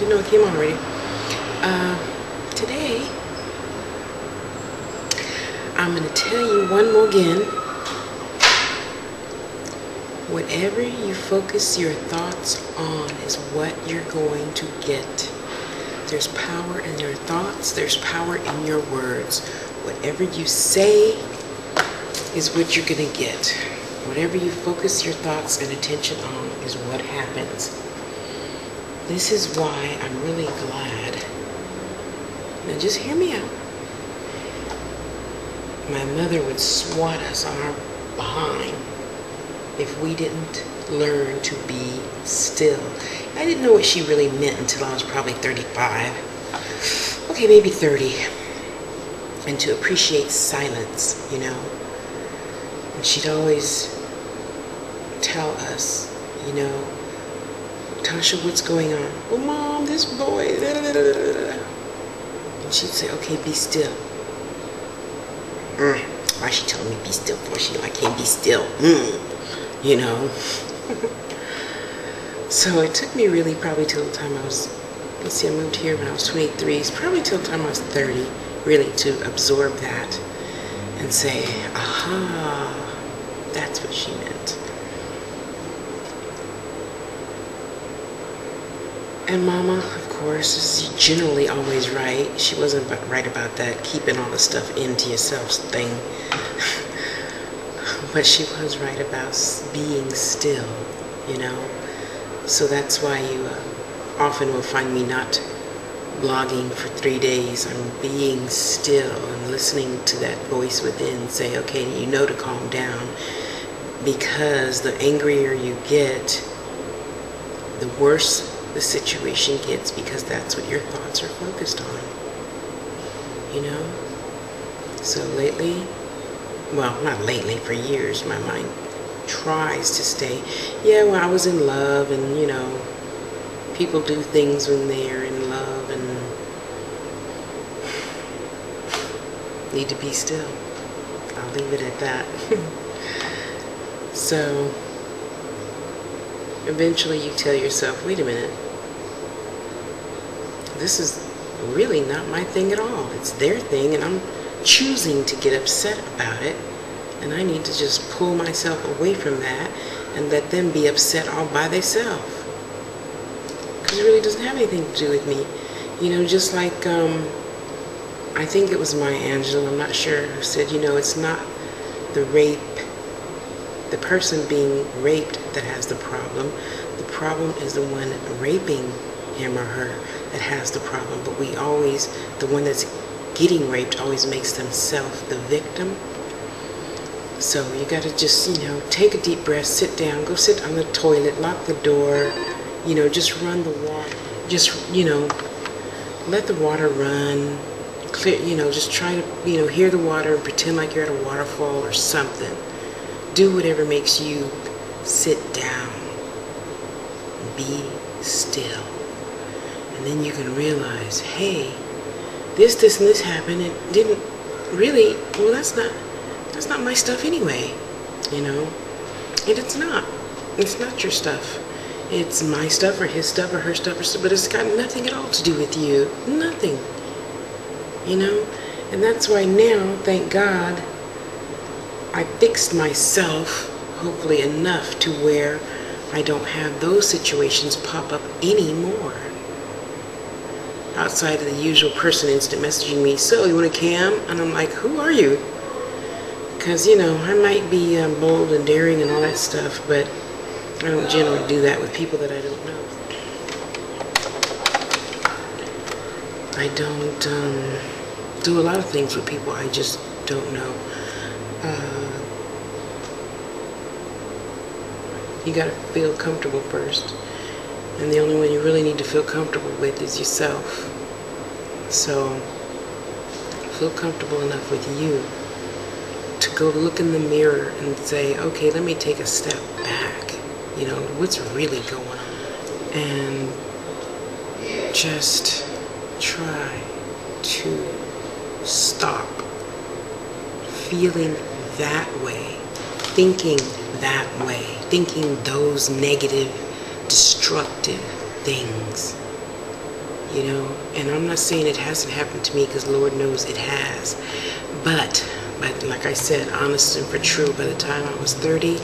didn't know it came on already. Today, I'm going to tell you one more again. Whatever you focus your thoughts on is what you're going to get. There's power in your thoughts. There's power in your words. Whatever you say is what you're going to get. Whatever you focus your thoughts and attention on is what happens. This is why I'm really glad. Now just hear me out. My mother would swat us on our behind if we didn't learn to be still. I didn't know what she really meant until I was probably 35. Okay, maybe 30. And to appreciate silence, you know. And she'd always tell us, you know, Tasha, what's going on? Well, Mom, this boy, da, da, da, da, da. And she'd say, okay, be still. Why is she telling me be still for? She know I can't be still. You know. So it took me really probably till the time I was, let's see, I moved here when I was 23. It's probably till the time I was 30, really, to absorb that and say, aha, that's what she meant. And Mama, of course, is generally always right. She wasn't right about that keeping all the stuff into yourself thing. But she was right about being still, you know. So that's why you often will find me not blogging for 3 days. I'm being still and listening to that voice within say, okay, you know to calm down. Because the angrier you get, the worse the situation gets, because that's what your thoughts are focused on, you know. So lately, well, not lately, for years, my mind tries to stay, yeah, well, I was in love, and you know, people do things when they're in love and need to be still. I'll leave it at that. So eventually you tell yourself, wait a minute, this is really not my thing at all. It's their thing, and I'm choosing to get upset about it, and I need to just pull myself away from that and let them be upset all by themselves, because it really doesn't have anything to do with me. You know, just like I think it was Maya Angelou, I'm not sure, who said, you know, it's not the rape, the person being raped that has the problem. The problem is the one raping him or her that has the problem. But we always, the one that's getting raped always makes themselves the victim. So you got to just, you know, take a deep breath, sit down, go sit on the toilet, lock the door, you know, just run the water. Just, you know, let the water run, clear, you know, just try to, you know, hear the water and pretend like you're at a waterfall or something. Do whatever makes you sit down, be still, and then you can realize, hey, this, and this happened. It didn't really, well, that's not my stuff anyway, you know. And it's not your stuff. It's my stuff or his stuff or her stuff, but it's got nothing at all to do with you. Nothing, you know. And that's why now, thank God, I fixed myself, hopefully enough to where I don't have those situations pop up anymore. Outside of the usual person instant messaging me, so you want a cam? And I'm like, who are you? Because, you know, I might be bold and daring and all that stuff, but I don't generally do that with people that I don't know. I don't do a lot of things with people I just don't know. You gotta feel comfortable first, and the only one you really need to feel comfortable with is yourself. So feel comfortable enough with you to go look in the mirror and say, okay, let me take a step back, you know, what's really going on, and just try to stop feeling that way, thinking that way, thinking those negative, destructive things. you know. And I'm not saying it hasn't happened to me, because Lord knows it has. But like I said, honest and for true, by the time I was 30,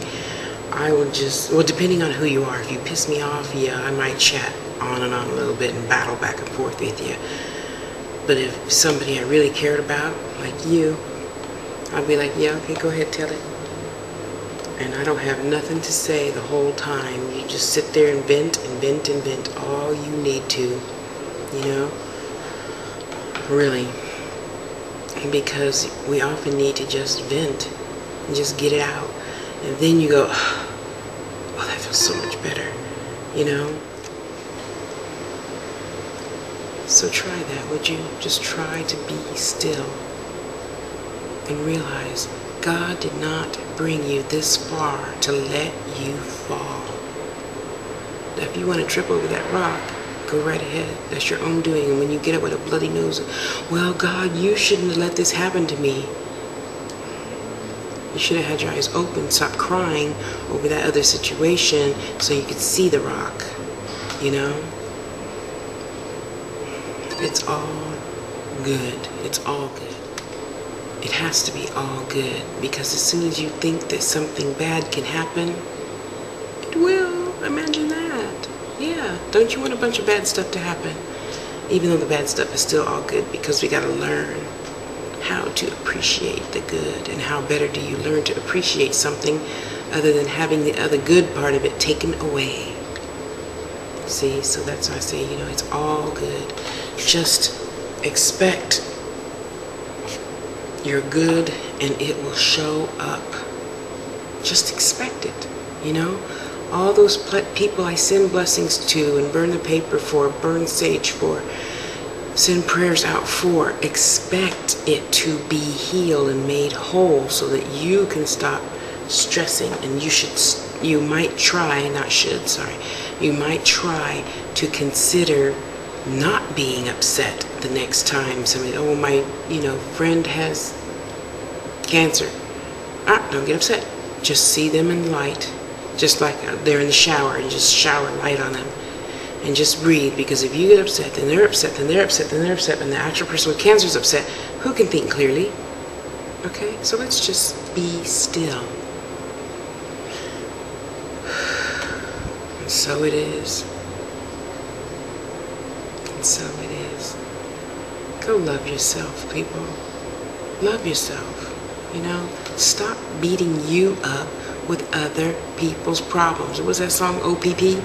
I would just, well, depending on who you are, if you piss me off, yeah, I might chat on and on a little bit and battle back and forth with you. But if somebody I really cared about, like you, I'd be like, yeah, okay, go ahead, tell it. And I don't have nothing to say the whole time. You just sit there and vent and vent and vent all you need to, you know? Really. Because we often need to just vent and just get it out. And then you go, oh, that feels so much better, you know? So try that, would you? Just try to be still and realize God did not bring you this far to let you fall. Now, if you want to trip over that rock, go right ahead. That's your own doing. And when you get up with a bloody nose, well, God, you shouldn't have let this happen to me. You should have had your eyes open, stop crying over that other situation so you could see the rock, you know? It's all good. It's all good. It has to be all good, because as soon as you think that something bad can happen, it will. Imagine that. Yeah. Don't you want a bunch of bad stuff to happen? Even though the bad stuff is still all good, because we got to learn how to appreciate the good. And how better do you learn to appreciate something other than having the other good part of it taken away? See, so that's why I say, you know, it's all good. Just expect your good and it will show up. Just expect it, you know. All those people I send blessings to and burn the paper for, burn sage for, send prayers out for, expect it to be healed and made whole so that you can stop stressing. And you might try to consider not being upset the next time somebody, oh, my, you know, friend has cancer. Don't get upset. Just see them in light. Just like they're in the shower, and just shower light on them. And just breathe, because if you get upset, then they're upset, then they're upset, then they're upset, and the actual person with cancer is upset. Who can think clearly? Okay, so let's just be still. And so it is. And so it is. Go love yourself, people. Love yourself. You know, stop beating you up with other people's problems. What was that song, OPP?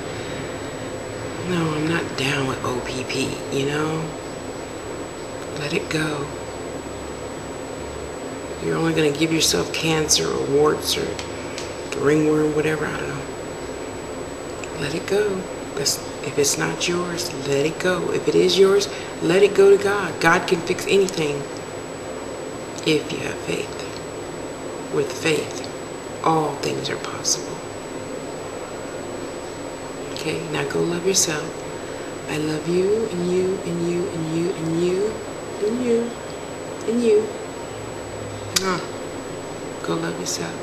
No, I'm not down with OPP, you know? Let it go. You're only going to give yourself cancer or warts or ringworm, whatever, I don't know. Let it go. If it's not yours, let it go. If it is yours, let it go to God. God can fix anything if you have faith. With faith, all things are possible. Okay, now go love yourself. I love you, and you, and you, and you, and you, and you, and you. Go love yourself.